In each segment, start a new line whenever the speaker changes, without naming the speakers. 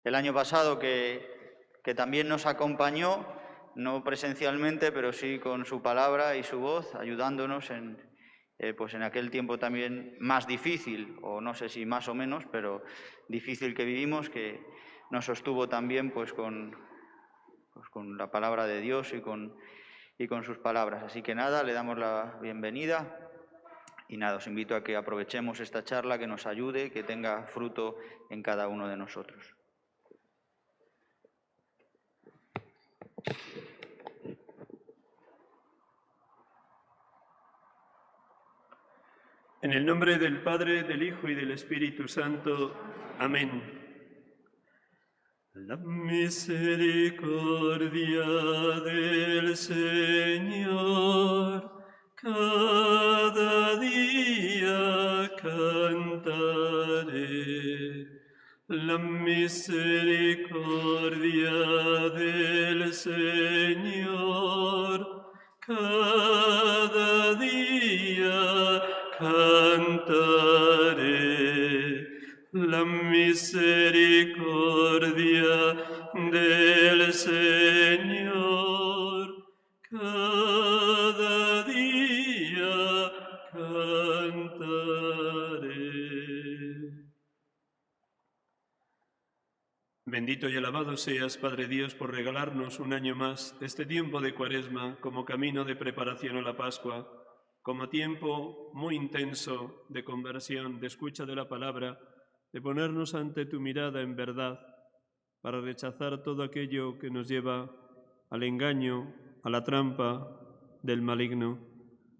el año pasado que también nos acompañó, no presencialmente, pero sí con su palabra y su voz, ayudándonos pues en aquel tiempo también más difícil, o no sé si más o menos, pero difícil que vivimos, que nos sostuvo también pues con la palabra de Dios y con sus palabras. Así que nada, le damos la bienvenida y nada, os invito a que aprovechemos esta charla, que nos ayude, que tenga fruto en cada uno de nosotros.
En el nombre del Padre, del Hijo y del Espíritu Santo. Amén. La misericordia del Señor cada día cantaré. La misericordia del Señor cada día cantaré. La misericordia del Señor cada día cantaré. Bendito y alabado seas, Padre Dios, por regalarnos un año más este tiempo de Cuaresma como camino de preparación a la Pascua, como tiempo muy intenso de conversión, de escucha de la palabra, de ponernos ante tu mirada en verdad, para rechazar todo aquello que nos lleva al engaño, a la trampa del maligno.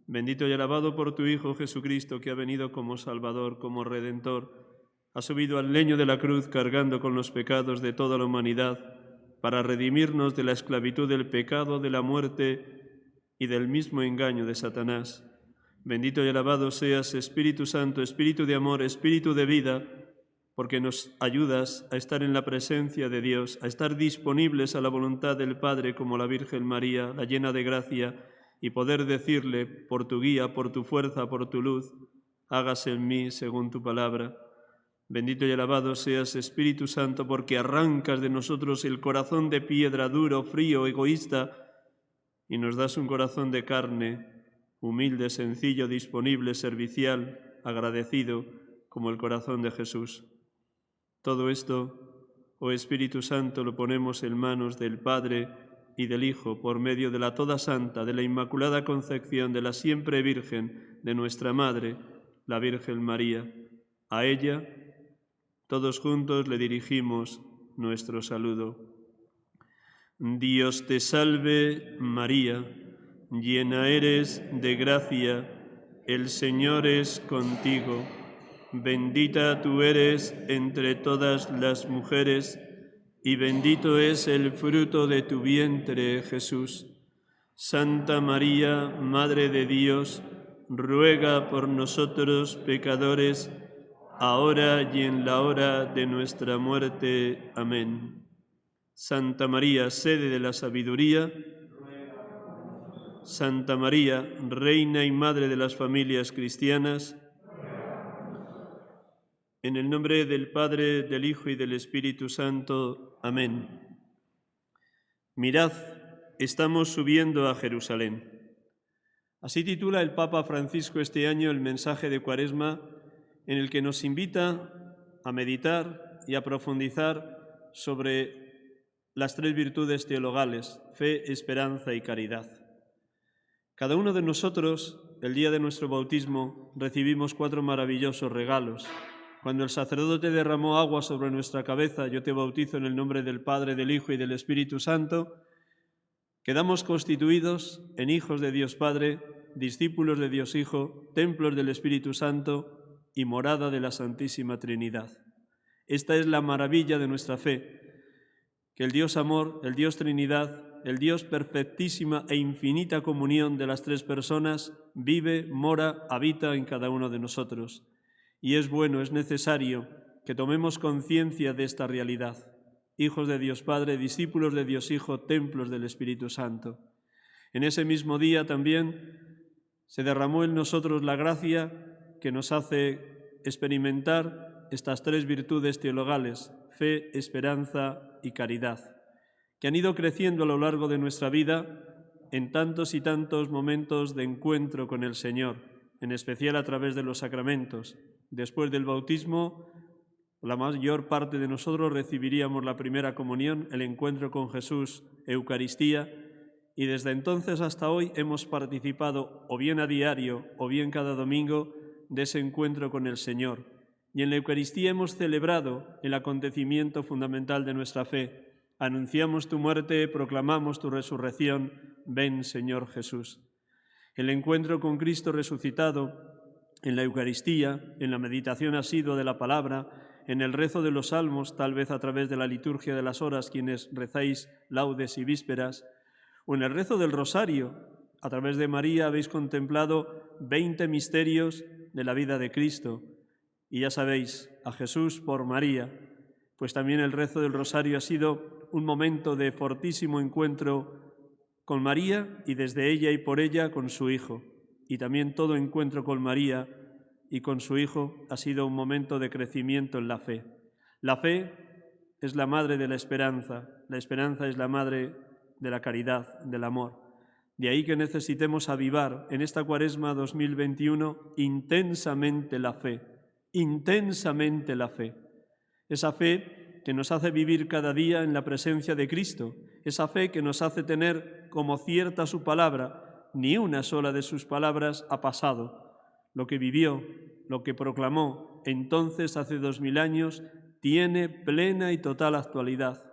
Bendito y alabado por tu Hijo Jesucristo, que ha venido como Salvador, como Redentor, ha subido al leño de la cruz cargando con los pecados de toda la humanidad para redimirnos de la esclavitud del pecado, de la muerte y del mismo engaño de Satanás. Bendito y alabado seas, Espíritu Santo, Espíritu de amor, Espíritu de vida, porque nos ayudas a estar en la presencia de Dios, a estar disponibles a la voluntad del Padre como la Virgen María, la llena de gracia, y poder decirle, por tu guía, por tu fuerza, por tu luz, hágase en mí según tu palabra. Bendito y alabado seas, Espíritu Santo, porque arrancas de nosotros el corazón de piedra, duro, frío, egoísta, y nos das un corazón de carne, humilde, sencillo, disponible, servicial, agradecido, como el corazón de Jesús. Todo esto, oh Espíritu Santo, lo ponemos en manos del Padre y del Hijo, por medio de la toda santa, de la Inmaculada Concepción, de la siempre Virgen, de nuestra Madre, la Virgen María. A ella, todos juntos le dirigimos nuestro saludo. Dios te salve, María, llena eres de gracia, el Señor es contigo. Bendita tú eres entre todas las mujeres, y bendito es el fruto de tu vientre, Jesús. Santa María, Madre de Dios, ruega por nosotros pecadores, ahora y en la hora de nuestra muerte. Amén. Santa María, sede de la sabiduría, Santa María, Reina y Madre de las familias cristianas, en el nombre del Padre, del Hijo y del Espíritu Santo. Amén. Mirad, estamos subiendo a Jerusalén. Así titula el Papa Francisco este año el mensaje de Cuaresma, en el que nos invita a meditar y a profundizar sobre las tres virtudes teologales: fe, esperanza y caridad. Cada uno de nosotros, el día de nuestro bautismo, recibimos 4 maravillosos regalos. Cuando el sacerdote derramó agua sobre nuestra cabeza, yo te bautizo en el nombre del Padre, del Hijo y del Espíritu Santo, quedamos constituidos en hijos de Dios Padre, discípulos de Dios Hijo, templos del Espíritu Santo y morada de la Santísima Trinidad. Esta es la maravilla de nuestra fe, que el Dios Amor, el Dios Trinidad, el Dios perfectísima e infinita comunión de las tres personas, vive, mora, habita en cada uno de nosotros. Y es bueno, es necesario que tomemos conciencia de esta realidad. Hijos de Dios Padre, discípulos de Dios Hijo, templos del Espíritu Santo. En ese mismo día también se derramó en nosotros la gracia que nos hace experimentar estas tres virtudes teologales, fe, esperanza y caridad, que han ido creciendo a lo largo de nuestra vida en tantos y tantos momentos de encuentro con el Señor, en especial a través de los sacramentos. Después del bautismo, la mayor parte de nosotros recibiríamos la primera comunión, el encuentro con Jesús, Eucaristía, y desde entonces hasta hoy hemos participado o bien a diario o bien cada domingo de ese encuentro con el Señor. Y en la Eucaristía hemos celebrado el acontecimiento fundamental de nuestra fe. Anunciamos tu muerte, proclamamos tu resurrección. Ven, Señor Jesús. El encuentro con Cristo resucitado en la Eucaristía, en la meditación asidua de la palabra, en el rezo de los salmos, tal vez a través de la liturgia de las horas, quienes rezáis laudes y vísperas, o en el rezo del rosario, a través de María habéis contemplado 20 misterios de la vida de Cristo. Y ya sabéis, a Jesús por María, pues también el rezo del rosario ha sido un momento de fortísimo encuentro con María y desde ella y por ella con su Hijo. Y también todo encuentro con María y con su Hijo ha sido un momento de crecimiento en la fe. La fe es la madre de la esperanza es la madre de la caridad, del amor. De ahí que necesitemos avivar en esta Cuaresma 2021 intensamente la fe, esa fe que nos hace vivir cada día en la presencia de Cristo, esa fe que nos hace tener como cierta su palabra. Ni una sola de sus palabras ha pasado. Lo que vivió, lo que proclamó entonces hace 2000 años, tiene plena y total actualidad.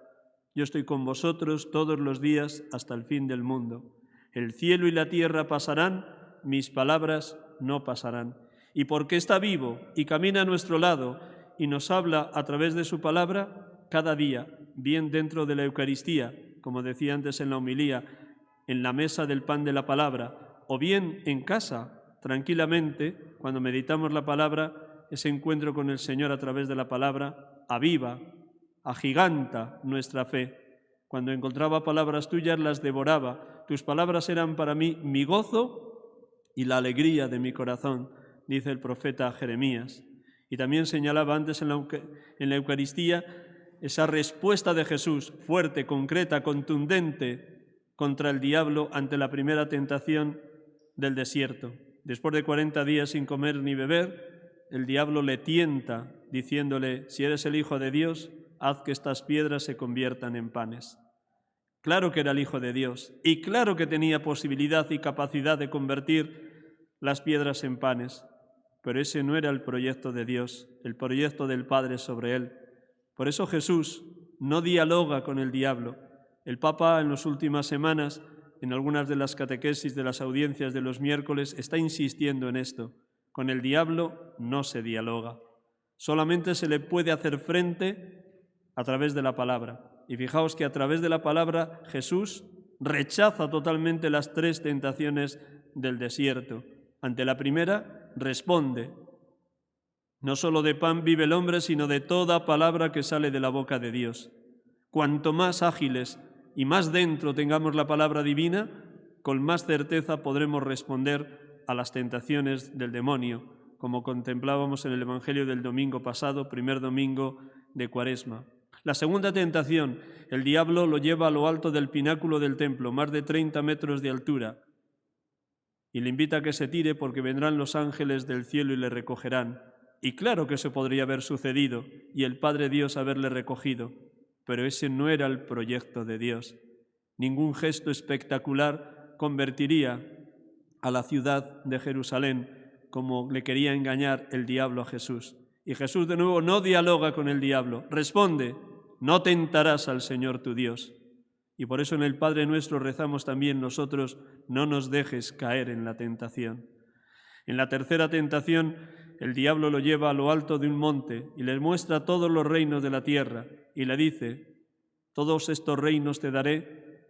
Yo estoy con vosotros todos los días hasta el fin del mundo. El cielo y la tierra pasarán, mis palabras no pasarán. Y porque está vivo y camina a nuestro lado y nos habla a través de su palabra, cada día, bien dentro de la Eucaristía, como decía antes en la homilía, en la mesa del pan de la palabra, o bien en casa, tranquilamente, cuando meditamos la palabra, ese encuentro con el Señor a través de la palabra aviva, agiganta nuestra fe. Cuando encontraba palabras tuyas, las devoraba. Tus palabras eran para mí mi gozo y la alegría de mi corazón, dice el profeta Jeremías. Y también señalaba antes en la Eucaristía esa respuesta de Jesús, fuerte, concreta, contundente, contra el diablo ante la primera tentación del desierto. Después de 40 días sin comer ni beber, el diablo le tienta, diciéndole, si eres el Hijo de Dios, haz que estas piedras se conviertan en panes. Claro que era el Hijo de Dios y claro que tenía posibilidad y capacidad de convertir las piedras en panes, pero ese no era el proyecto de Dios, el proyecto del Padre sobre él. Por eso Jesús no dialoga con el diablo. El Papa en las últimas semanas, en algunas de las catequesis de las audiencias de los miércoles, está insistiendo en esto. Con el diablo no se dialoga. Solamente se le puede hacer frente a través de la palabra. Y fijaos que a través de la palabra Jesús rechaza totalmente las 3 tentaciones del desierto. Ante la primera, responde: no solo de pan vive el hombre, sino de toda palabra que sale de la boca de Dios. Cuanto más ágiles y más dentro tengamos la palabra divina, con más certeza podremos responder a las tentaciones del demonio, como contemplábamos en el Evangelio del domingo pasado, primer domingo de Cuaresma. La segunda tentación, el diablo lo lleva a lo alto del pináculo del templo, más de 30 metros de altura, y le invita a que se tire porque vendrán los ángeles del cielo y le recogerán. Y claro que eso podría haber sucedido y el Padre Dios haberle recogido, pero ese no era el proyecto de Dios. Ningún gesto espectacular convertiría a la ciudad de Jerusalén como le quería engañar el diablo a Jesús. Y Jesús de nuevo no dialoga con el diablo, responde: no tentarás al Señor tu Dios. Y por eso en el Padre Nuestro rezamos también nosotros: no nos dejes caer en la tentación. En la tercera tentación, el diablo lo lleva a lo alto de un monte y le muestra todos los reinos de la tierra y le dice: todos estos reinos te daré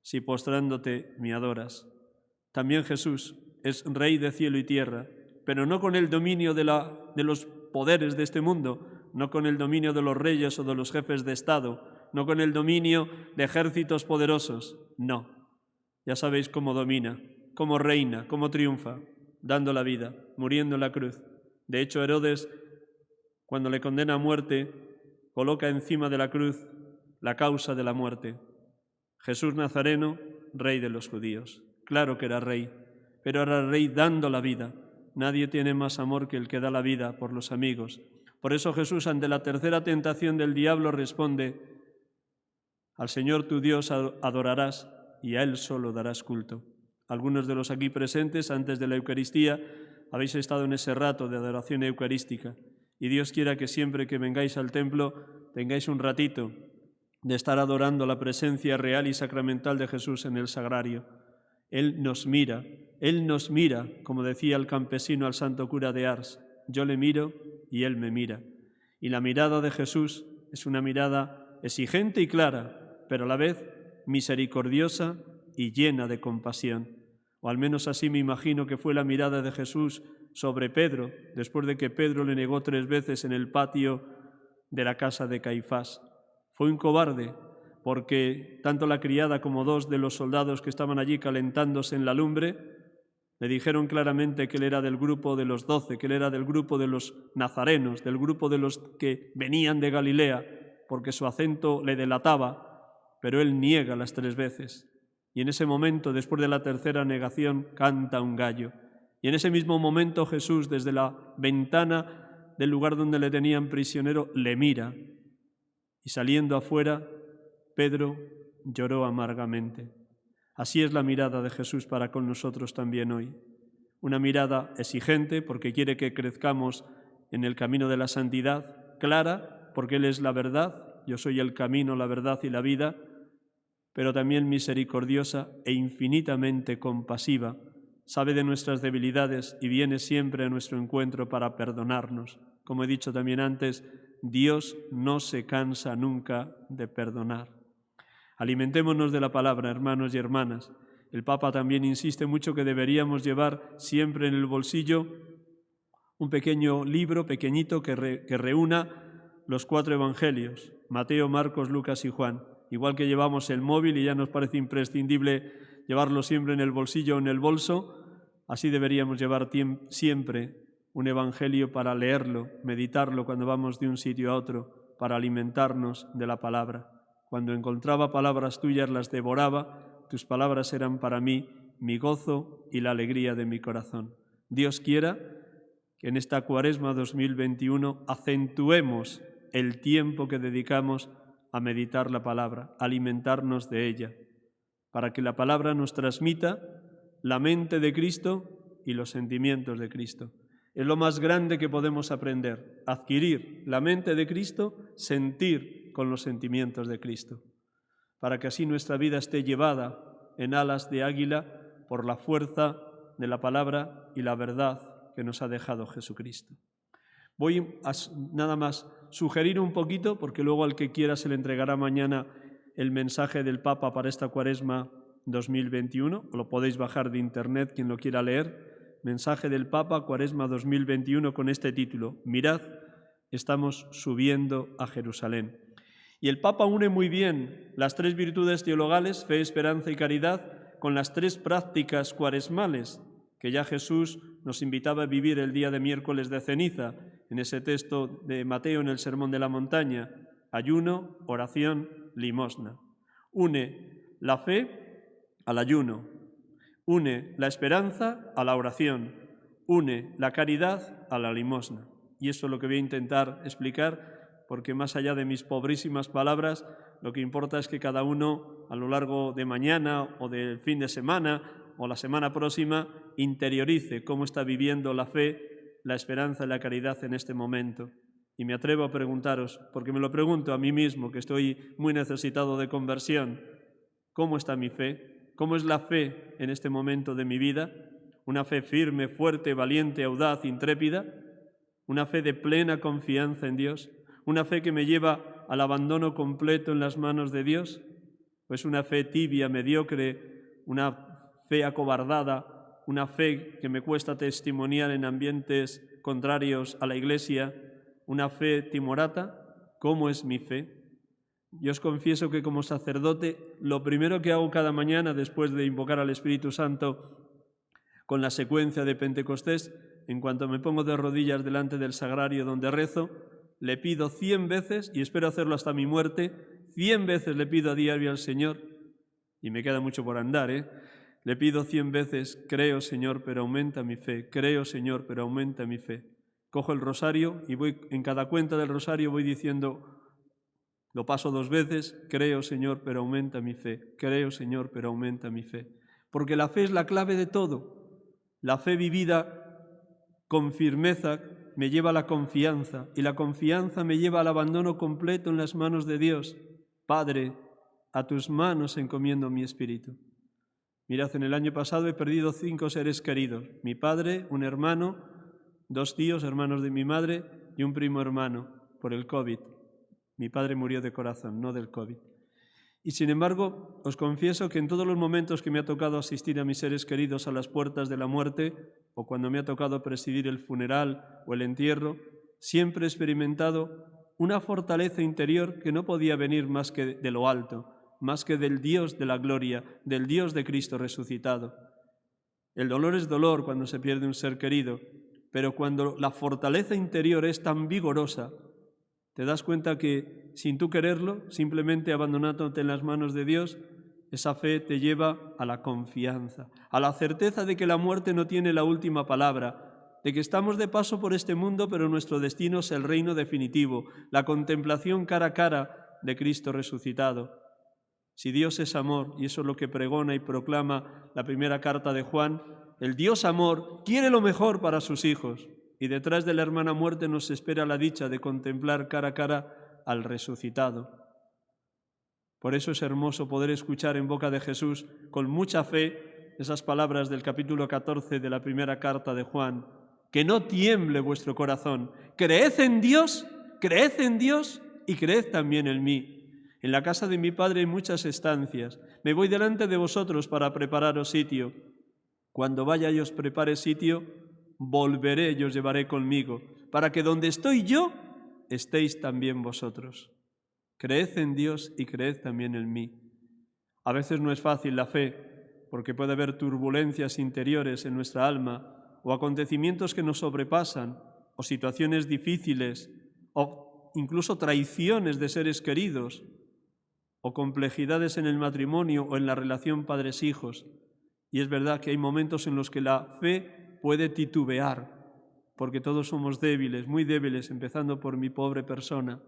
si postrándote me adoras. También Jesús es Rey de cielo y tierra, pero no con el dominio de los poderes de este mundo, no con el dominio de los reyes o de los jefes de Estado, no con el dominio de ejércitos poderosos, no. Ya sabéis cómo domina, cómo reina, cómo triunfa, dando la vida, muriendo en la cruz. De hecho, Herodes Cuando le condena a muerte, coloca encima de la cruz la causa de la muerte. Jesús Nazareno, rey de los judíos. Claro que era rey, pero era rey dando la vida. Nadie tiene más amor que el que da la vida por los amigos. Por eso Jesús, ante la tercera tentación del diablo, responde: al Señor tu Dios adorarás y a Él solo darás culto. Algunos de los aquí presentes, antes de la Eucaristía, habéis estado en ese rato de adoración eucarística, y Dios quiera que siempre que vengáis al templo tengáis un ratito de estar adorando la presencia real y sacramental de Jesús en el sagrario. Él nos mira, como decía el campesino al santo cura de Ars: yo le miro y Él me mira. Y la mirada de Jesús es una mirada exigente y clara, pero a la vez misericordiosa y llena de compasión. O al menos así me imagino que fue la mirada de Jesús sobre Pedro, después de que Pedro le negó 3 veces en el patio de la casa de Caifás. Fue un cobarde, porque tanto la criada como 2 de los soldados que estaban allí calentándose en la lumbre le dijeron claramente que él era del grupo de los 12, que él era del grupo de los nazarenos, del grupo de los que venían de Galilea, porque su acento le delataba, pero él niega las 3 veces. Y en ese momento, después de la tercera negación, canta un gallo. Y en ese mismo momento Jesús, desde la ventana del lugar donde le tenían prisionero, le mira. Y saliendo afuera, Pedro lloró amargamente. Así es la mirada de Jesús para con nosotros también hoy. Una mirada exigente porque quiere que crezcamos en el camino de la santidad, clara porque Él es la verdad, yo soy el camino, la verdad y la vida, pero también misericordiosa e infinitamente compasiva. Sabe de nuestras debilidades y viene siempre a nuestro encuentro para perdonarnos. Como he dicho también antes, Dios no se cansa nunca de perdonar. Alimentémonos de la palabra, hermanos y hermanas. El Papa también insiste mucho que deberíamos llevar siempre en el bolsillo un pequeño libro, pequeñito, que reúna los 4 evangelios: Mateo, Marcos, Lucas y Juan. Igual que llevamos el móvil y ya nos parece imprescindible llevarlo siempre en el bolsillo o en el bolso, así deberíamos llevar siempre un evangelio para leerlo, meditarlo cuando vamos de un sitio a otro, para alimentarnos de la palabra. Cuando encontraba palabras tuyas las devoraba, tus palabras eran para mí mi gozo y la alegría de mi corazón. Dios quiera que en esta Cuaresma 2021 acentuemos el tiempo que dedicamos a meditar la palabra, a alimentarnos de ella, para que la palabra nos transmita la mente de Cristo y los sentimientos de Cristo. Es lo más grande que podemos aprender, adquirir la mente de Cristo, sentir con los sentimientos de Cristo, para que así nuestra vida esté llevada en alas de águila por la fuerza de la palabra y la verdad que nos ha dejado Jesucristo. Voy a nada más sugerir un poquito, porque luego al que quiera se le entregará mañana el mensaje del Papa para esta Cuaresma 2021, lo podéis bajar de internet quien lo quiera leer. Mensaje del Papa, Cuaresma 2021, con este título: Mirad, estamos subiendo a Jerusalén. Y el Papa une muy bien las 3 virtudes teologales, fe, esperanza y caridad, con las 3 prácticas cuaresmales que ya Jesús nos invitaba a vivir el día de miércoles de ceniza, en ese texto de Mateo en el Sermón de la Montaña: ayuno, oración, limosna. Une la fe al ayuno, une la esperanza a la oración, une la caridad a la limosna. Y eso es lo que voy a intentar explicar, porque más allá de mis pobrísimas palabras, lo que importa es que cada uno, a lo largo de mañana o del fin de semana o la semana próxima, interiorice cómo está viviendo la fe, la esperanza y la caridad en este momento. Y me atrevo a preguntaros, porque me lo pregunto a mí mismo, que estoy muy necesitado de conversión: ¿cómo está mi fe? ¿Cómo es la fe en este momento de mi vida? ¿Una fe firme, fuerte, valiente, audaz, intrépida? ¿Una fe de plena confianza en Dios? ¿Una fe que me lleva al abandono completo en las manos de Dios? ¿Pues una fe tibia, mediocre, una fe acobardada, una fe que me cuesta testimoniar en ambientes contrarios a la Iglesia, una fe timorata? ¿Cómo es mi fe? Yo os confieso que como sacerdote, lo primero que hago cada mañana después de invocar al Espíritu Santo con la secuencia de Pentecostés, en cuanto me pongo de rodillas delante del sagrario donde rezo, le pido 100 veces, y espero hacerlo hasta mi muerte, 100 veces le pido a diario al Señor, y me queda mucho por andar, le pido 100 veces, creo, Señor, pero aumenta mi fe, creo, Señor, pero aumenta mi fe. Cojo el rosario y voy en cada cuenta del rosario voy diciendo, lo paso 2 veces, creo, Señor, pero aumenta mi fe, creo, Señor, pero aumenta mi fe. Porque la fe es la clave de todo. La fe vivida con firmeza me lleva a la confianza, y la confianza me lleva al abandono completo en las manos de Dios. Padre, a tus manos encomiendo mi espíritu. Mirad, en el año pasado he perdido 5 seres queridos. Mi padre, un hermano, 2 tíos, hermanos de mi madre, y un primo hermano, por el COVID. Mi padre murió de corazón, no del COVID. Y sin embargo, os confieso que en todos los momentos que me ha tocado asistir a mis seres queridos a las puertas de la muerte, o cuando me ha tocado presidir el funeral o el entierro, siempre he experimentado una fortaleza interior que no podía venir más que de lo alto, más que del Dios de la gloria, del Dios de Cristo resucitado. El dolor es dolor cuando se pierde un ser querido, pero cuando la fortaleza interior es tan vigorosa, te das cuenta que, sin tú quererlo, simplemente abandonándote en las manos de Dios, esa fe te lleva a la confianza, a la certeza de que la muerte no tiene la última palabra, de que estamos de paso por este mundo, pero nuestro destino es el reino definitivo, la contemplación cara a cara de Cristo resucitado. Si Dios es amor, y eso es lo que pregona y proclama la primera carta de Juan, el Dios amor quiere lo mejor para sus hijos. Y detrás de la hermana muerte nos espera la dicha de contemplar cara a cara al resucitado. Por eso es hermoso poder escuchar en boca de Jesús con mucha fe esas palabras del capítulo 14 de la primera carta de Juan. Que no tiemble vuestro corazón. Creed en Dios y creed también en mí. En la casa de mi Padre hay muchas estancias. Me voy delante de vosotros para prepararos sitio. Cuando vaya y os prepare sitio, volveré y os llevaré conmigo, para que donde estoy yo, estéis también vosotros. Creed en Dios y creed también en mí. A veces no es fácil la fe, porque puede haber turbulencias interiores en nuestra alma, o acontecimientos que nos sobrepasan, o situaciones difíciles, o incluso traiciones de seres queridos, o complejidades en el matrimonio o en la relación padres-hijos. Y es verdad que hay momentos en los que la fe puede titubear, porque todos somos débiles, muy débiles, empezando por mi pobre persona.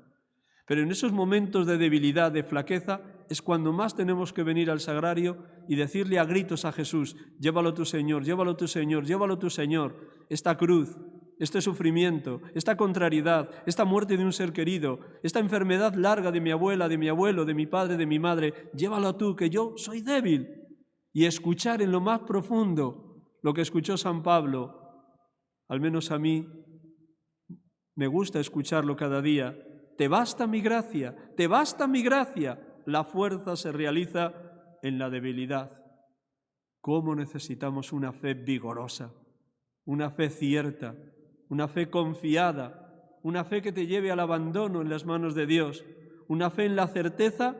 Pero en esos momentos de debilidad, de flaqueza, es cuando más tenemos que venir al sagrario y decirle a gritos a Jesús, llévalo tú, Señor, llévalo tú, Señor, llévalo tú, Señor, esta cruz, este sufrimiento, esta contrariedad, esta muerte de un ser querido, esta enfermedad larga de mi abuela, de mi abuelo, de mi padre, de mi madre, llévalo tú, que yo soy débil. Y escuchar en lo más profundo lo que escuchó San Pablo, al menos a mí, me gusta escucharlo cada día. Te basta mi gracia, te basta mi gracia. La fuerza se realiza en la debilidad. ¿Cómo necesitamos una fe vigorosa, una fe cierta, una fe confiada, una fe que te lleve al abandono en las manos de Dios, una fe en la certeza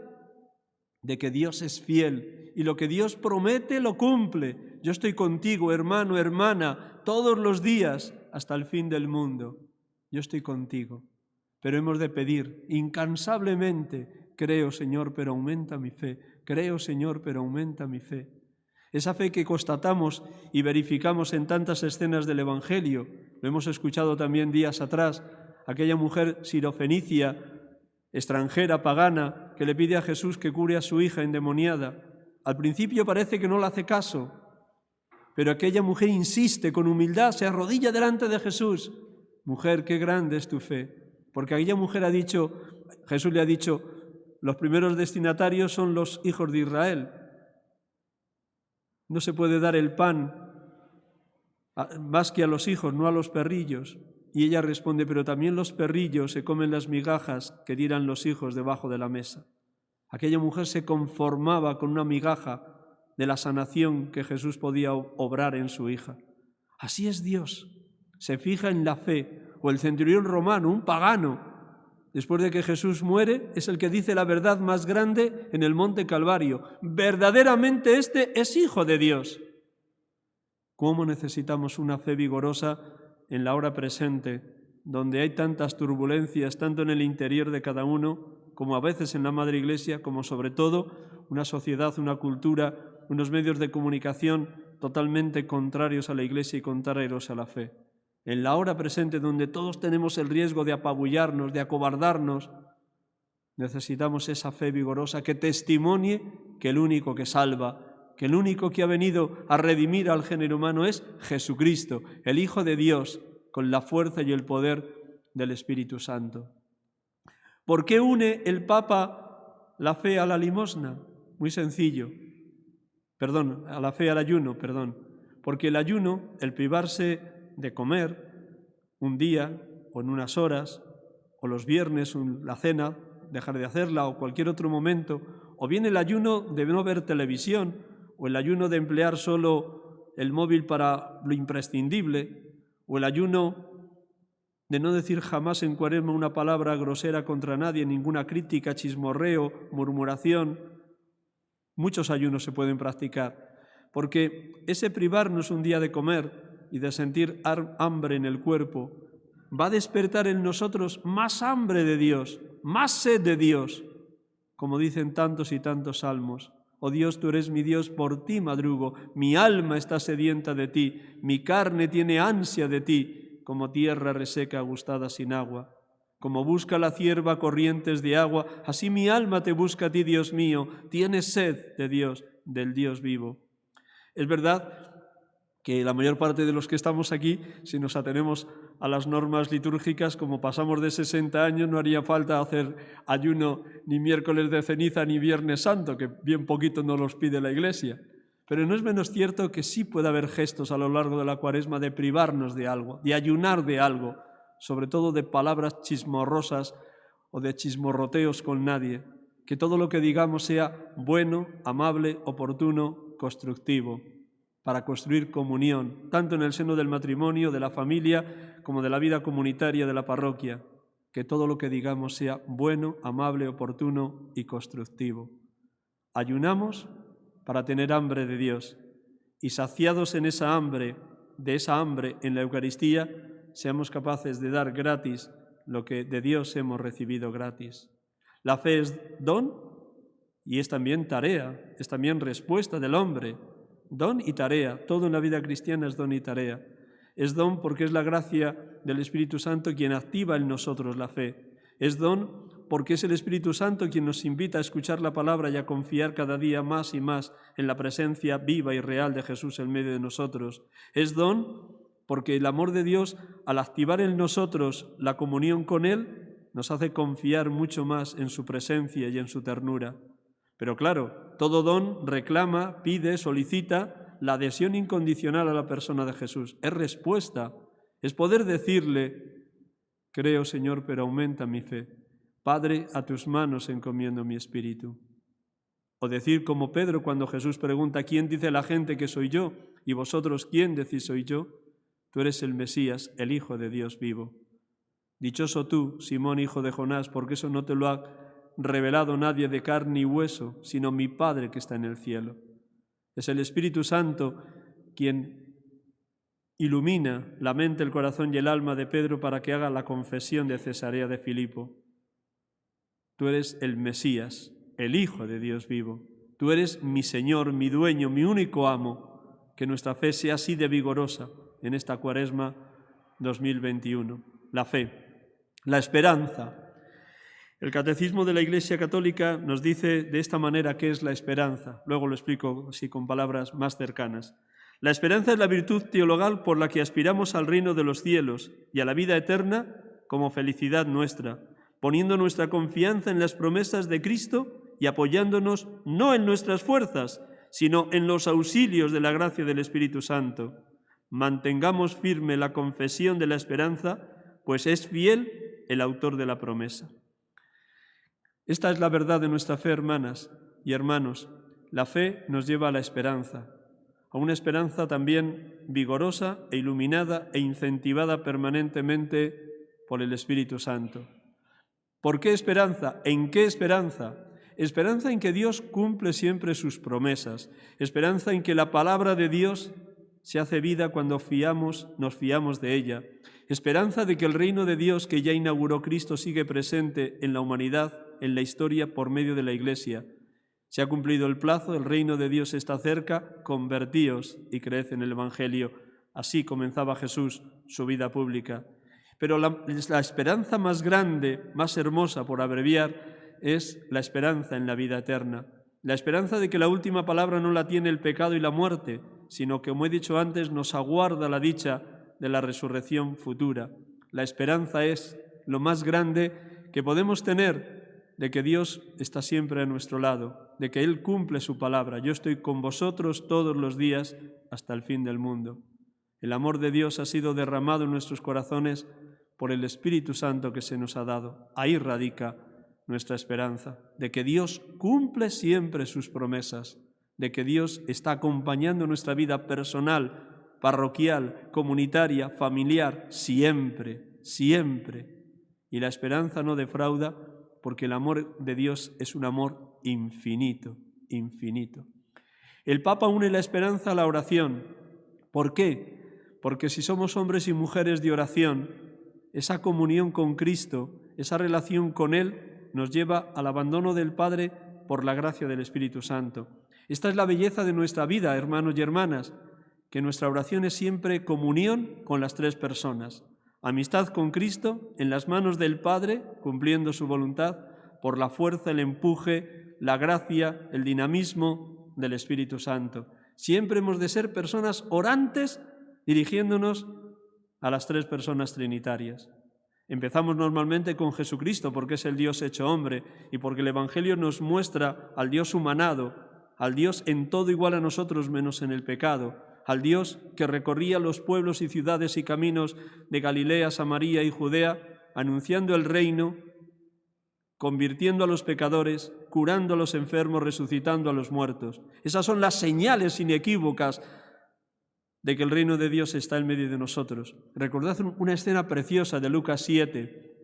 de que Dios es fiel y lo que Dios promete lo cumple? Yo estoy contigo, hermano, hermana, todos los días hasta el fin del mundo. Yo estoy contigo. Pero hemos de pedir incansablemente, creo, Señor, pero aumenta mi fe. Creo, Señor, pero aumenta mi fe. Esa fe que constatamos y verificamos en tantas escenas del Evangelio, lo hemos escuchado también días atrás, aquella mujer sirofenicia, extranjera, pagana, que le pide a Jesús que cure a su hija endemoniada. Al principio parece que no le hace caso, pero aquella mujer insiste con humildad, se arrodilla delante de Jesús. Mujer, qué grande es tu fe. Porque aquella mujer ha dicho, Jesús le ha dicho, los primeros destinatarios son los hijos de Israel. No se puede dar el pan más que a los hijos, no a los perrillos. Y ella responde, pero también los perrillos se comen las migajas que tiran los hijos debajo de la mesa. Aquella mujer se conformaba con una migaja de la sanación que Jesús podía obrar en su hija. Así es Dios, se fija en la fe. O el centurión romano, un pagano, después de que Jesús muere, es el que dice la verdad más grande en el Monte Calvario. Verdaderamente este es Hijo de Dios. ¿Cómo necesitamos una fe vigorosa en la hora presente, donde hay tantas turbulencias, tanto en el interior de cada uno, como a veces en la Madre Iglesia, como sobre todo una sociedad, una cultura, unos medios de comunicación totalmente contrarios a la Iglesia y contrarios a la fe. En la hora presente, donde todos tenemos el riesgo de apabullarnos, de acobardarnos, necesitamos esa fe vigorosa que testimonie que el único que salva, que el único que ha venido a redimir al género humano es Jesucristo, el Hijo de Dios, con la fuerza y el poder del Espíritu Santo. ¿Por qué une el Papa la fe a la limosna? Muy sencillo. A la fe al ayuno, Porque el ayuno, el privarse de comer un día o en unas horas, o los viernes, la cena, dejar de hacerla, o cualquier otro momento, o bien el ayuno de no ver televisión, o el ayuno de emplear solo el móvil para lo imprescindible, o el ayuno de no decir jamás en Cuaresma una palabra grosera contra nadie, ninguna crítica, chismorreo, murmuración. Muchos ayunos se pueden practicar, porque ese privarnos un día de comer y de sentir hambre en el cuerpo va a despertar en nosotros más hambre de Dios, más sed de Dios, como dicen tantos y tantos salmos. Oh Dios, tú eres mi Dios, por ti madrugo, mi alma está sedienta de ti, mi carne tiene ansia de ti, como tierra reseca agustada sin agua. Como busca la cierva corrientes de agua, así mi alma te busca a ti, Dios mío, tienes sed de Dios, del Dios vivo. Es verdad que la mayor parte de los que estamos aquí, si nos atenemos a las normas litúrgicas, como pasamos de 60 años, no haría falta hacer ayuno ni miércoles de ceniza ni viernes santo, que bien poquito nos los pide la Iglesia. Pero no es menos cierto que sí puede haber gestos a lo largo de la Cuaresma de privarnos de algo, de ayunar de algo, sobre todo de palabras chismorrosas o de chismorroteos con nadie, que todo lo que digamos sea bueno, amable, oportuno, constructivo, para construir comunión, tanto en el seno del matrimonio, de la familia, como de la vida comunitaria de la parroquia, que todo lo que digamos sea bueno, amable, oportuno y constructivo. Ayunamos para tener hambre de Dios y saciados en esa hambre, en la Eucaristía, seamos capaces de dar gratis lo que de Dios hemos recibido gratis. La fe es don y es también tarea, es también respuesta del hombre. Don y tarea, todo en la vida cristiana es don y tarea. Es don porque es la gracia del Espíritu Santo quien activa en nosotros la fe. Es don porque es el Espíritu Santo quien nos invita a escuchar la palabra y a confiar cada día más y más en la presencia viva y real de Jesús en medio de nosotros. Es don porque el amor de Dios, al activar en nosotros la comunión con Él, nos hace confiar mucho más en su presencia y en su ternura. Pero claro, todo don reclama, pide, solicita la adhesión incondicional a la persona de Jesús. Es respuesta, es poder decirle, creo, Señor, pero aumenta mi fe. Padre, a tus manos encomiendo mi espíritu. O decir como Pedro cuando Jesús pregunta, ¿quién dice la gente que soy yo? Y vosotros, ¿quién decís soy yo? Tú eres el Mesías, el Hijo de Dios vivo. Dichoso tú, Simón, hijo de Jonás, porque eso no te lo ha revelado nadie de carne y hueso, sino mi Padre que está en el cielo. Es el Espíritu Santo quien ilumina la mente, el corazón y el alma de Pedro para que haga la confesión de Cesarea de Filipo. Tú eres el Mesías, el Hijo de Dios vivo. Tú eres mi Señor, mi dueño, mi único amo. Que nuestra fe sea así de vigorosa en esta Cuaresma 2021. La fe, la esperanza. El Catecismo de la Iglesia Católica nos dice de esta manera qué es la esperanza. Luego lo explico así con palabras más cercanas. La esperanza es la virtud teologal por la que aspiramos al reino de los cielos y a la vida eterna como felicidad nuestra, poniendo nuestra confianza en las promesas de Cristo y apoyándonos no en nuestras fuerzas, sino en los auxilios de la gracia del Espíritu Santo. Mantengamos firme la confesión de la esperanza, pues es fiel el autor de la promesa. Esta es la verdad de nuestra fe, hermanas y hermanos. La fe nos lleva a la esperanza, a una esperanza también vigorosa e iluminada e incentivada permanentemente por el Espíritu Santo. ¿Por qué esperanza? ¿En qué esperanza? Esperanza en que Dios cumple siempre sus promesas, esperanza en que la palabra de Dios se hace vida cuando nos fiamos de ella. Esperanza de que el reino de Dios que ya inauguró Cristo sigue presente en la humanidad, en la historia, por medio de la Iglesia. Se ha cumplido el plazo, el reino de Dios está cerca, convertíos y creed en el Evangelio. Así comenzaba Jesús su vida pública. Pero la esperanza más grande, más hermosa, por abreviar, es la esperanza en la vida eterna. La esperanza de que la última palabra no la tiene el pecado y la muerte, sino que, como he dicho antes, nos aguarda la dicha de la resurrección futura. La esperanza es lo más grande que podemos tener de que Dios está siempre a nuestro lado, de que Él cumple su palabra. Yo estoy con vosotros todos los días hasta el fin del mundo. El amor de Dios ha sido derramado en nuestros corazones por el Espíritu Santo que se nos ha dado. Ahí radica nuestra esperanza, de que Dios cumple siempre sus promesas, de que Dios está acompañando nuestra vida personal, parroquial, comunitaria, familiar, siempre, siempre. Y la esperanza no defrauda porque el amor de Dios es un amor infinito, infinito. El Papa une la esperanza a la oración. ¿Por qué? Porque si somos hombres y mujeres de oración, esa comunión con Cristo, esa relación con Él, nos lleva al abandono del Padre por la gracia del Espíritu Santo. Esta es la belleza de nuestra vida, hermanos y hermanas, que nuestra oración es siempre comunión con las tres personas. Amistad con Cristo, en las manos del Padre, cumpliendo su voluntad, por la fuerza, el empuje, la gracia, el dinamismo del Espíritu Santo. Siempre hemos de ser personas orantes, dirigiéndonos a las tres personas trinitarias. Empezamos normalmente con Jesucristo, porque es el Dios hecho hombre, y porque el Evangelio nos muestra al Dios humanado, al Dios en todo igual a nosotros menos en el pecado, al Dios que recorría los pueblos y ciudades y caminos de Galilea, Samaria y Judea, anunciando el reino, convirtiendo a los pecadores, curando a los enfermos, resucitando a los muertos. Esas son las señales inequívocas de que el reino de Dios está en medio de nosotros. Recordad una escena preciosa de Lucas 7.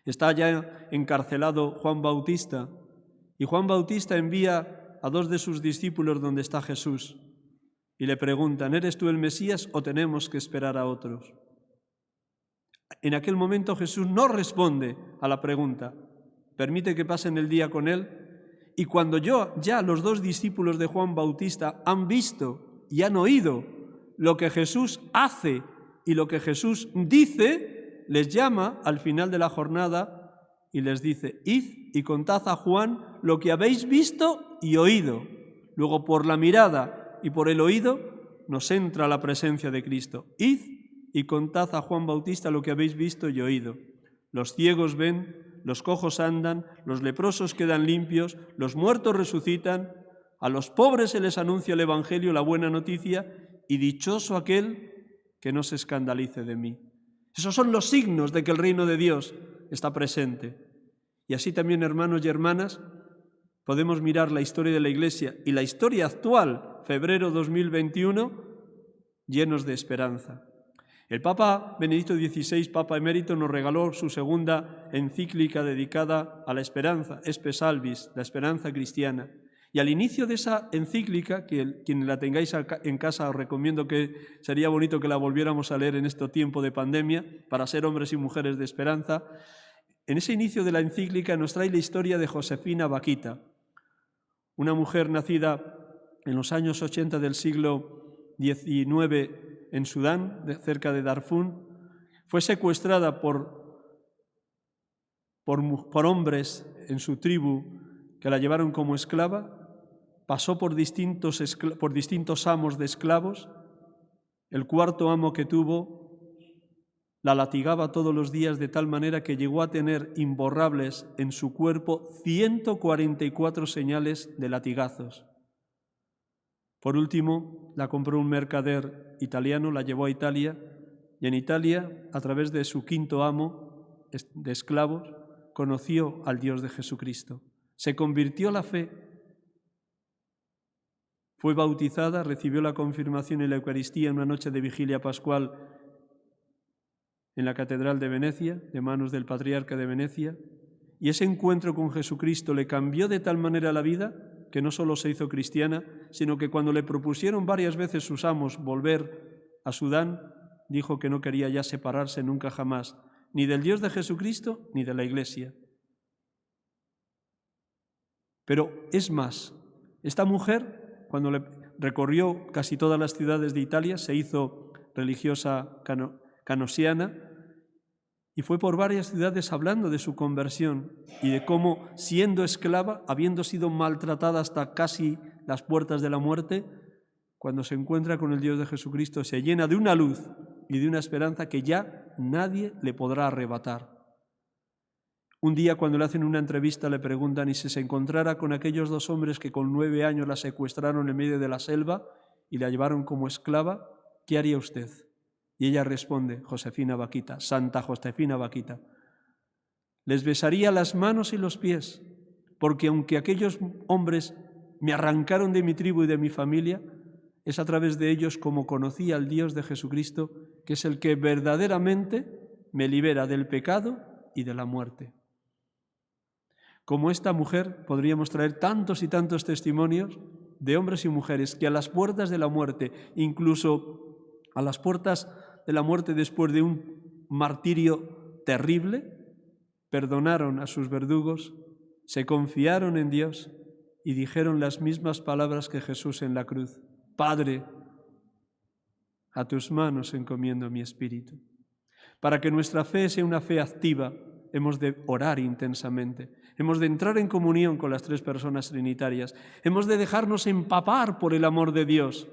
Está ya encarcelado Juan Bautista, y Juan Bautista envía a dos de sus discípulos donde está Jesús, y le preguntan, ¿eres tú el Mesías o tenemos que esperar a otros? En aquel momento Jesús no responde a la pregunta, permite que pasen el día con él, y cuando ya los dos discípulos de Juan Bautista han visto y han oído lo que Jesús hace y lo que Jesús dice, les llama al final de la jornada y les dice, id y contad a Juan lo que habéis visto y oído. Luego, por la mirada y por el oído, nos entra la presencia de Cristo. Id y contad a Juan Bautista lo que habéis visto y oído. Los ciegos ven, los cojos andan, los leprosos quedan limpios, los muertos resucitan, a los pobres se les anuncia el Evangelio, la buena noticia, y dichoso aquel que no se escandalice de mí. Esos son los signos de que el reino de Dios está presente. Y así también, hermanos y hermanas, podemos mirar la historia de la Iglesia y la historia actual, febrero 2021, llenos de esperanza. El Papa Benedicto XVI, Papa emérito, nos regaló su segunda encíclica dedicada a la esperanza, Espe Salvis, la esperanza cristiana. Y al inicio de esa encíclica, que quien la tengáis en casa os recomiendo que sería bonito que la volviéramos a leer en este tiempo de pandemia, para ser hombres y mujeres de esperanza, en ese inicio de la encíclica nos trae la historia de Josefina Bakhita, una mujer nacida en los años 80 del siglo XIX en Sudán, cerca de Darfur. Fue secuestrada por hombres en su tribu que la llevaron como esclava. Pasó por distintos amos de esclavos. El cuarto amo que tuvo la latigaba todos los días de tal manera que llegó a tener imborrables en su cuerpo 144 señales de latigazos. Por último, la compró un mercader italiano, la llevó a Italia, y en Italia, a través de su quinto amo de esclavos, conoció al Dios de Jesucristo. Se convirtió a la fe. Fue bautizada, recibió la confirmación y la Eucaristía en una noche de vigilia pascual en la Catedral de Venecia, de manos del Patriarca de Venecia, y ese encuentro con Jesucristo le cambió de tal manera la vida que no solo se hizo cristiana, sino que cuando le propusieron varias veces sus amos volver a Sudán, dijo que no quería ya separarse nunca jamás, ni del Dios de Jesucristo ni de la Iglesia. Pero es más, esta mujer, cuando recorrió casi todas las ciudades de Italia, se hizo religiosa canosiana y fue por varias ciudades hablando de su conversión y de cómo, siendo esclava, habiendo sido maltratada hasta casi las puertas de la muerte, cuando se encuentra con el Dios de Jesucristo, se llena de una luz y de una esperanza que ya nadie le podrá arrebatar. Un día, cuando le hacen una entrevista, le preguntan y si se encontrara con aquellos 2 hombres que con 9 años la secuestraron en medio de la selva y la llevaron como esclava, ¿qué haría usted? Y ella responde, Josefina Bakhita, Santa Josefina Bakhita, les besaría las manos y los pies, porque aunque aquellos hombres me arrancaron de mi tribu y de mi familia, es a través de ellos como conocí al Dios de Jesucristo, que es el que verdaderamente me libera del pecado y de la muerte. Como esta mujer, podríamos traer tantos y tantos testimonios de hombres y mujeres que a las puertas de la muerte, incluso a las puertas de la muerte después de un martirio terrible, perdonaron a sus verdugos, se confiaron en Dios y dijeron las mismas palabras que Jesús en la cruz. Padre, a tus manos encomiendo mi espíritu. Para que nuestra fe sea una fe activa, hemos de orar intensamente, hemos de entrar en comunión con las 3 personas trinitarias, hemos de dejarnos empapar por el amor de Dios,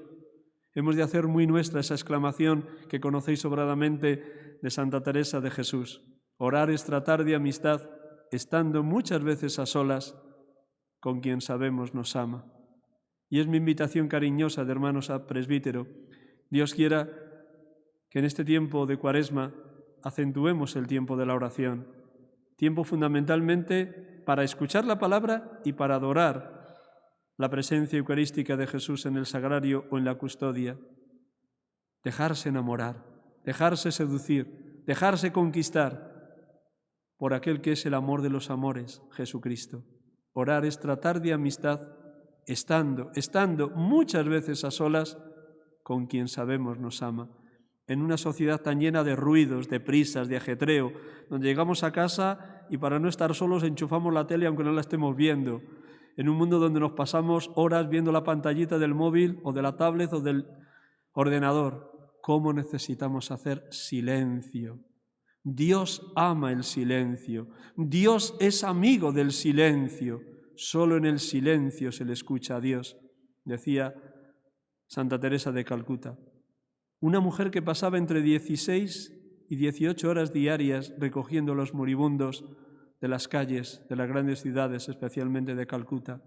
hemos de hacer muy nuestra esa exclamación que conocéis sobradamente de Santa Teresa de Jesús. Orar es tratar de amistad, estando muchas veces a solas con quien sabemos nos ama. Y es mi invitación cariñosa de hermanos a presbítero. Dios quiera que en este tiempo de Cuaresma acentuemos el tiempo de la oración, tiempo fundamentalmente para escuchar la palabra y para adorar la presencia eucarística de Jesús en el sagrario o en la custodia. Dejarse enamorar, dejarse seducir, dejarse conquistar por aquel que es el amor de los amores, Jesucristo. Orar es tratar de amistad estando muchas veces a solas con quien sabemos nos ama. En una sociedad tan llena de ruidos, de prisas, de ajetreo, donde llegamos a casa y para no estar solos enchufamos la tele aunque no la estemos viendo. En un mundo donde nos pasamos horas viendo la pantallita del móvil o de la tablet o del ordenador. ¿Cómo necesitamos hacer silencio? Dios ama el silencio. Dios es amigo del silencio. Solo en el silencio se le escucha a Dios, decía Santa Teresa de Calcuta. Una mujer que pasaba entre 16 y 18 horas diarias recogiendo los moribundos de las calles de las grandes ciudades, especialmente de Calcuta,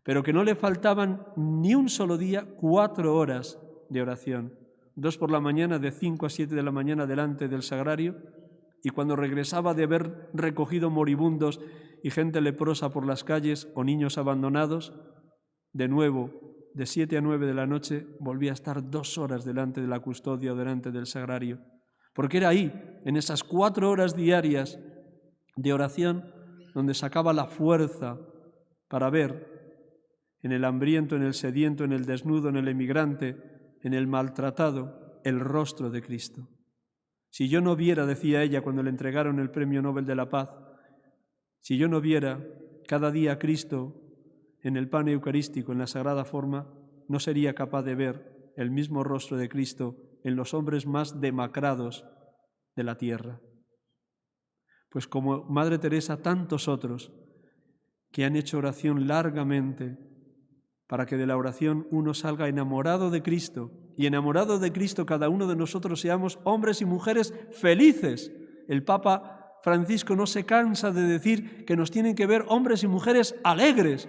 pero que no le faltaban ni un solo día 4 horas de oración, 2 por la mañana de 5 a 7 de la mañana delante del sagrario, y cuando regresaba de haber recogido moribundos y gente leprosa por las calles o niños abandonados, de nuevo, de 7 a 9 de la noche, volvía a estar 2 horas delante de la custodia o delante del sagrario. Porque era ahí, en esas 4 horas diarias de oración, donde sacaba la fuerza para ver en el hambriento, en el sediento, en el desnudo, en el emigrante, en el maltratado, el rostro de Cristo. Si yo no viera, decía ella cuando le entregaron el Premio Nobel de la Paz, si yo no viera cada día a Cristo en el pan eucarístico, en la sagrada forma, no sería capaz de ver el mismo rostro de Cristo en los hombres más demacrados de la tierra. Pues como Madre Teresa, tantos otros que han hecho oración largamente para que de la oración uno salga enamorado de Cristo, y enamorado de Cristo cada uno de nosotros seamos hombres y mujeres felices. El Papa Francisco no se cansa de decir que nos tienen que ver hombres y mujeres alegres.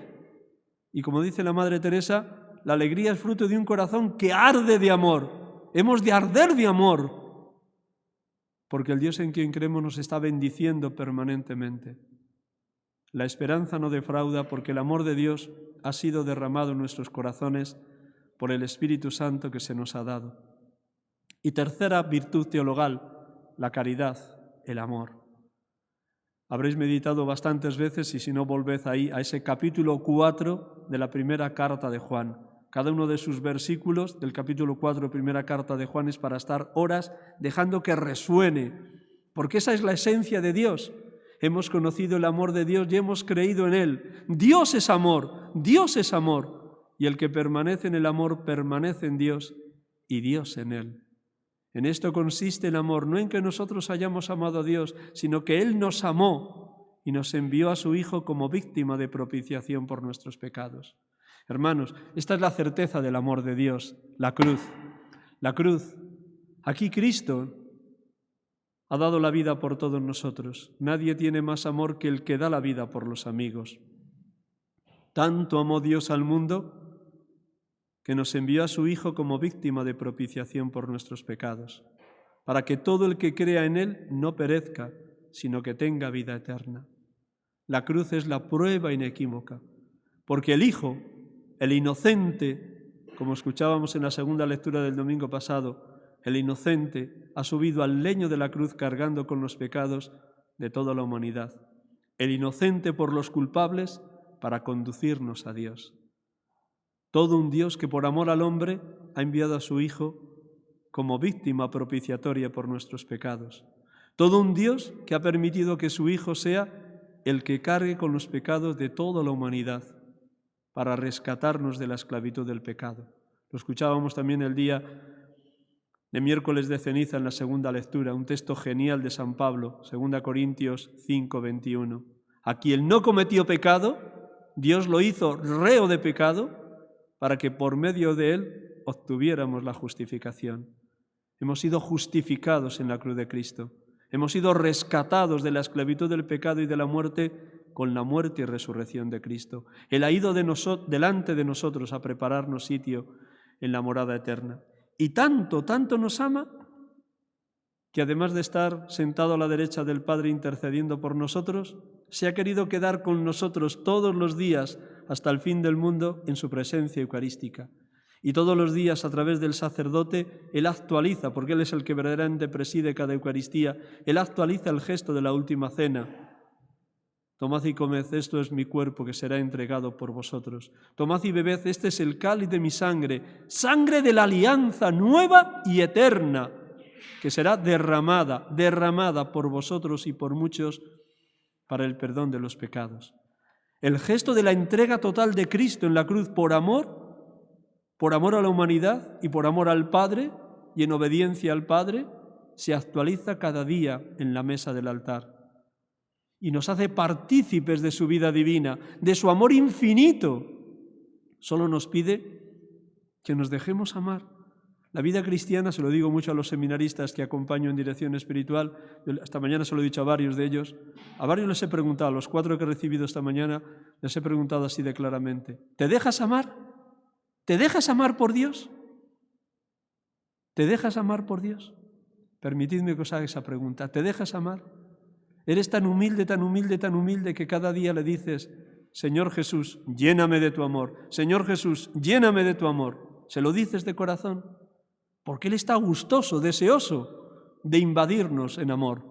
Y como dice la Madre Teresa, la alegría es fruto de un corazón que arde de amor. Hemos de arder de amor, porque el Dios en quien creemos nos está bendiciendo permanentemente. La esperanza no defrauda porque el amor de Dios ha sido derramado en nuestros corazones por el Espíritu Santo que se nos ha dado. Y tercera virtud teologal, la caridad, el amor. Habréis meditado bastantes veces, y si no, volved ahí a ese capítulo 4
de la primera carta de Juan. Cada uno de sus versículos del capítulo 4, primera carta de Juan, es para estar horas dejando que resuene, porque esa es la esencia de Dios. Hemos conocido el amor de Dios y hemos creído en Él. Dios es amor, Dios es amor. Y el que permanece en el amor permanece en Dios y Dios en Él. En esto consiste el amor, no en que nosotros hayamos amado a Dios, sino que Él nos amó y nos envió a su Hijo como víctima de propiciación por nuestros pecados. Hermanos, esta es la certeza del amor de Dios, la cruz. La cruz. Aquí Cristo ha dado la vida por todos nosotros. Nadie tiene más amor que el que da la vida por los amigos. Tanto amó Dios al mundo que nos envió a su Hijo como víctima de propiciación por nuestros pecados, para que todo el que crea en Él no perezca, sino que tenga vida eterna. La cruz es la prueba inequívoca, porque el Hijo, el inocente, como escuchábamos en la segunda lectura del domingo pasado, el inocente ha subido al leño de la cruz cargando con los pecados de toda la humanidad. El inocente por los culpables para conducirnos a Dios. Todo un Dios que por amor al hombre ha enviado a su Hijo como víctima propiciatoria por nuestros pecados. Todo un Dios que ha permitido que su Hijo sea el que cargue con los pecados de toda la humanidad para rescatarnos de la esclavitud del pecado. Lo escuchábamos también el día de miércoles de ceniza en la segunda lectura, un texto genial de San Pablo, 2 Corintios 5, 21. A quien no cometió pecado, Dios lo hizo reo de pecado para que por medio de él obtuviéramos la justificación. Hemos sido justificados en la cruz de Cristo. Hemos sido rescatados de la esclavitud del pecado y de la muerte con la muerte y resurrección de Cristo. Él ha ido delante de nosotros a prepararnos sitio en la morada eterna. Y tanto nos ama, que además de estar sentado a la derecha del Padre intercediendo por nosotros, se ha querido quedar con nosotros todos los días hasta el fin del mundo en su presencia eucarística. Y todos los días a través del sacerdote Él actualiza, porque Él es el que verdaderamente preside cada Eucaristía, Él actualiza el gesto de la última cena. Tomad y comed, esto es mi cuerpo que será entregado por vosotros. Tomad y bebed, este es el cáliz de mi sangre, sangre de la alianza nueva y eterna, que será derramada por vosotros y por muchos para el perdón de los pecados. El gesto de la entrega total de Cristo en la cruz por amor a la humanidad y por amor al Padre y en obediencia al Padre, se actualiza cada día en la mesa del altar. Y nos hace partícipes de su vida divina, de su amor infinito. Solo nos pide que nos dejemos amar. La vida cristiana, se lo digo mucho a los seminaristas que acompaño en dirección espiritual, esta mañana se lo he dicho a varios de ellos, a varios les he preguntado, a los 4 que he recibido esta mañana, les he preguntado así de claramente, ¿te dejas amar? ¿Te dejas amar por Dios? ¿Te dejas amar por Dios? Permitidme que os haga esa pregunta, ¿te dejas amar? Eres tan humilde, tan humilde, tan humilde que cada día le dices, Señor Jesús, lléname de tu amor. Señor Jesús, lléname de tu amor. ¿Se lo dices de corazón? Porque Él está gustoso, deseoso de invadirnos en amor.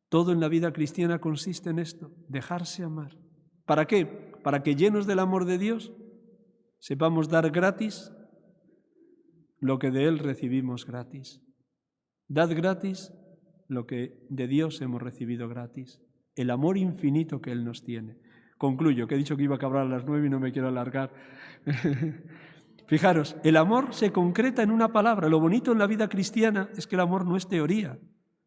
Todo en la vida cristiana consiste en esto, dejarse amar. ¿Para qué? Para que llenos del amor de Dios sepamos dar gratis lo que de Él recibimos gratis. Dad gratis lo que de Dios hemos recibido gratis, el amor infinito que Él nos tiene. Concluyo, que he dicho que iba a acabar a las 9 y no me quiero alargar. Fijaros, el amor se concreta en una palabra. Lo bonito en la vida cristiana es que el amor no es teoría.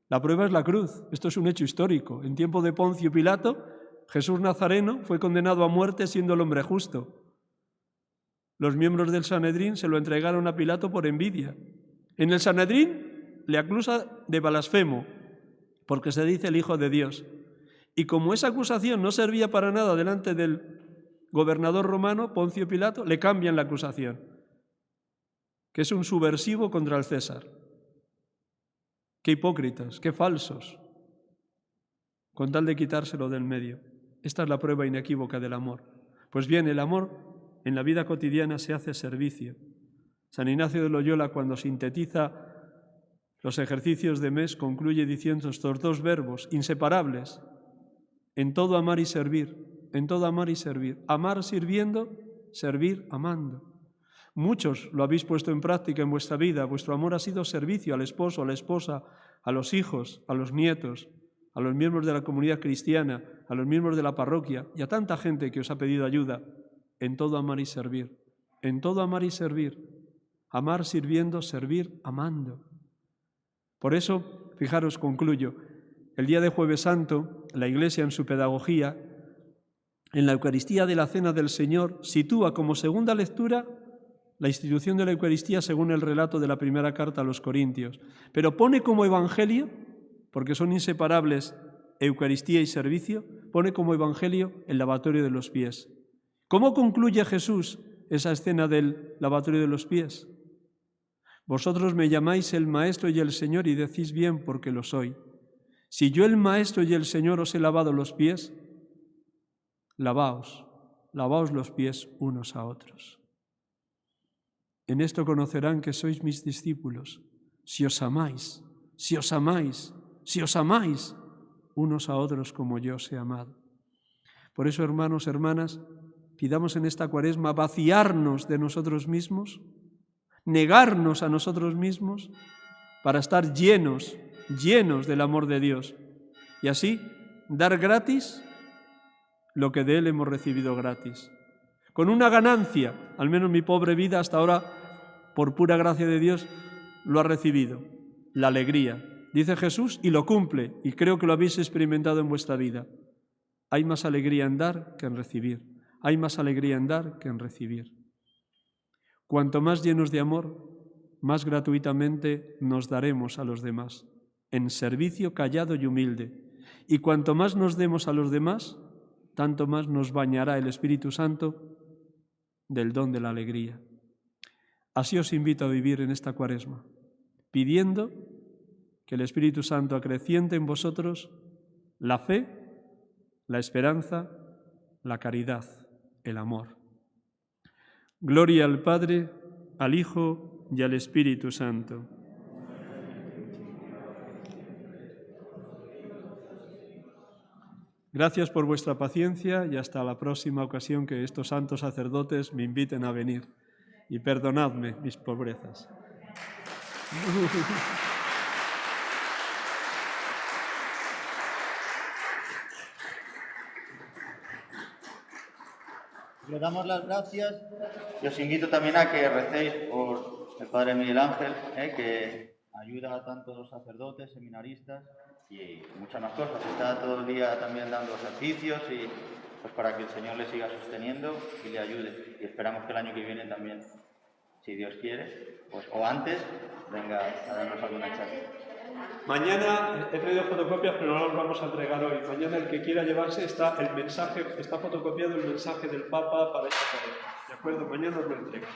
La prueba es la cruz. Esto es un hecho histórico. En tiempo de Poncio Pilato, Jesús Nazareno fue condenado a muerte siendo el hombre justo. Los miembros del Sanedrín se lo entregaron a Pilato por envidia. En el Sanedrín le acusa de blasfemo, porque se dice el Hijo de Dios. Y como esa acusación no servía para nada delante del gobernador romano, Poncio Pilato, le cambian la acusación, que es un subversivo contra el César. Qué hipócritas, qué falsos, con tal de quitárselo del medio. Esta es la prueba inequívoca del amor. Pues bien, el amor en la vida cotidiana se hace servicio. San Ignacio de Loyola, cuando sintetiza los ejercicios de mes, concluye diciendo estos 2 verbos inseparables: en todo amar y servir. en todo amar y servir. Amar sirviendo, servir amando. Muchos lo habéis puesto en práctica en vuestra vida. Vuestro amor ha sido servicio al esposo, a la esposa, a los hijos, a los nietos, a los miembros de la comunidad cristiana, a los miembros de la parroquia y a tanta gente que os ha pedido ayuda. En todo amar y servir. En todo amar y servir. Amar sirviendo, servir amando. Por eso, fijaros, concluyo, el día de Jueves Santo, la Iglesia en su pedagogía, en la Eucaristía de la Cena del Señor, sitúa como segunda lectura la institución de la Eucaristía según el relato de la primera carta a los Corintios, pero pone como evangelio, porque son inseparables Eucaristía y servicio, pone como evangelio el lavatorio de los pies. ¿Cómo concluye Jesús esa escena del lavatorio de los pies? Vosotros me llamáis el Maestro y el Señor y decís bien porque lo soy. Si yo el Maestro y el Señor os he lavado los pies, lavaos los pies unos a otros. En esto conocerán que sois mis discípulos, si os amáis unos a otros como yo os he amado. Por eso, hermanos, hermanas, pidamos en esta Cuaresma vaciarnos de nosotros mismos, negarnos a nosotros mismos para estar llenos del amor de Dios y así dar gratis lo que de Él hemos recibido gratis. Con una ganancia, al menos mi pobre vida hasta ahora, por pura gracia de Dios, lo ha recibido, la alegría. Dice Jesús y lo cumple, y creo que lo habéis experimentado en vuestra vida. Hay más alegría en dar que en recibir. Hay más alegría en dar que en recibir. Cuanto más llenos de amor, más gratuitamente nos daremos a los demás, en servicio callado y humilde. Y cuanto más nos demos a los demás, tanto más nos bañará el Espíritu Santo del don de la alegría. Así os invito a vivir en esta Cuaresma, pidiendo que el Espíritu Santo acreciente en vosotros la fe, la esperanza, la caridad, el amor. Gloria al Padre, al Hijo y al Espíritu Santo. Gracias por vuestra paciencia y hasta la próxima ocasión que estos santos sacerdotes me inviten a venir. Y perdonadme mis pobrezas.
Le damos las gracias y os invito también a que recéis por el Padre Miguel Ángel, que ayuda a tantos sacerdotes, seminaristas y muchas más cosas. Está todo el día también dando ejercicios y pues para que el Señor le siga sosteniendo y le ayude. Y esperamos que el año que viene también, si Dios quiere, pues o antes, venga a darnos alguna charla.
Mañana he traído fotocopias, pero no las vamos a entregar hoy. Mañana el que quiera llevarse está fotocopiado el mensaje del Papa para esta tarea. ¿De acuerdo? Mañana os lo entrego.